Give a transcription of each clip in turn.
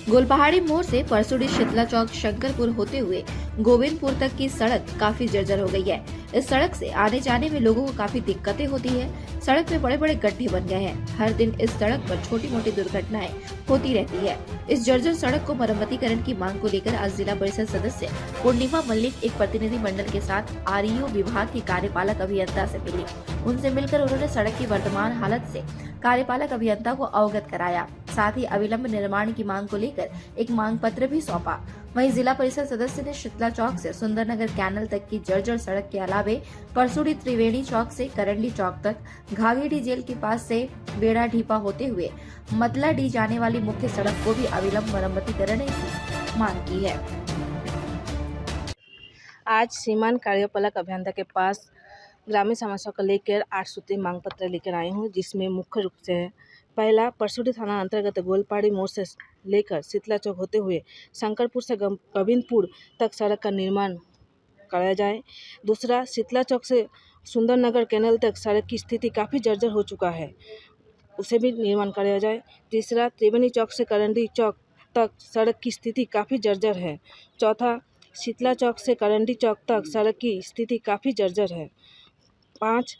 गोलपहाड़ी मोड़ से परसुड़ी शीतला चौक शंकरपुर होते हुए गोविंदपुर तक की सड़क काफी जर्जर हो गई है। इस सड़क से आने जाने में लोगों को काफी दिक्कतें होती है। सड़क में बड़े बड़े गड्ढे बन गए हैं। हर दिन इस सड़क पर छोटी मोटी दुर्घटनाएं होती रहती है। इस जर्जर सड़क को मरम्मतीकरण की मांग को लेकर आज जिला परिषद सदस्य पूर्णिमा मल्लिक एक प्रतिनिधि मंडल के साथ आरईओ विभाग के कार्यपालक अभियंता से मिली। उनसे मिलकर उन्होंने सड़क की वर्तमान हालत से कार्यपालक अभियंता को अवगत कराया। साथ ही अविलंब निर्माण की मांग को लेकर एक मांग पत्र भी सौंपा। वहीं जिला परिषद सदस्य ने शीतला चौक से सुंदरनगर कैनल तक की जर्जर सड़क के अलावे परसुड़ी त्रिवेणी चौक से करंडी चौक तक, घाघीडी जेल के पास से बेड़ा ढीपा होते हुए मतला डी जाने वाली मुख्य सड़क को भी अविलंब मरम्मतीकरण की मांग की है। आज सीमांत कार्यपालक अभियंता के पास ग्रामीण समस्या को लेकर 8 सूत्रीय मांग पत्र लेकर आई हूँ, जिसमें मुख्य रूप से पहला, परसुड़ी थाना अंतर्गत गोलपहाड़ी मोड़ से लेकर शीतला चौक होते हुए शंकरपुर से गोविंदपुर तक सड़क का निर्माण कराया जाए। दूसरा, शीतला चौक से सुंदरनगर कैनल तक सड़क की स्थिति काफ़ी जर्जर हो चुका है, उसे भी निर्माण कराया जाए। तीसरा, त्रिवेणी चौक से करंडी चौक तक सड़क की स्थिति काफ़ी जर्जर है। चौथा, शीतला चौक से करंडी चौक तक सड़क की स्थिति काफ़ी जर्जर है। 5,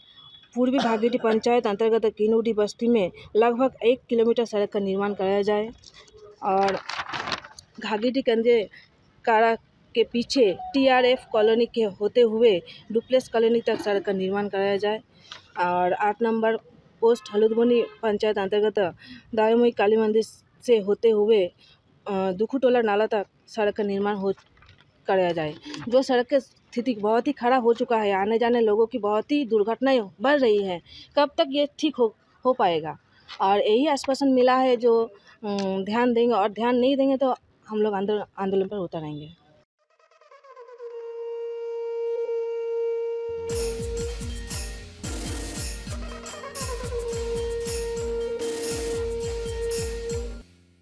पूर्वी घाघीडी पंचायत अंतर्गत किनुडी बस्ती में लगभग 1 किलोमीटर सड़क का निर्माण कराया जाए और घाघीडी कंजे कारा के पीछे टीआरएफ कॉलोनी के होते हुए डुप्लेक्स कॉलोनी तक सड़क का निर्माण कराया जाए। और 8 नंबर पोस्ट हलुदबनी पंचायत अंतर्गत दायमोई काली मंदिर से होते हुए दुखुटोला नाला तक सड़क का निर्माण कराया जाए। जो सड़क की स्थिति बहुत ही खराब हो चुका है, आने जाने लोगों की बहुत ही दुर्घटनाएं बढ़ रही हैं। कब तक ये ठीक हो पाएगा? और यही आश्वासन मिला है जो ध्यान देंगे, और ध्यान नहीं देंगे तो हम लोग आंदोलन पर उतरेंगे।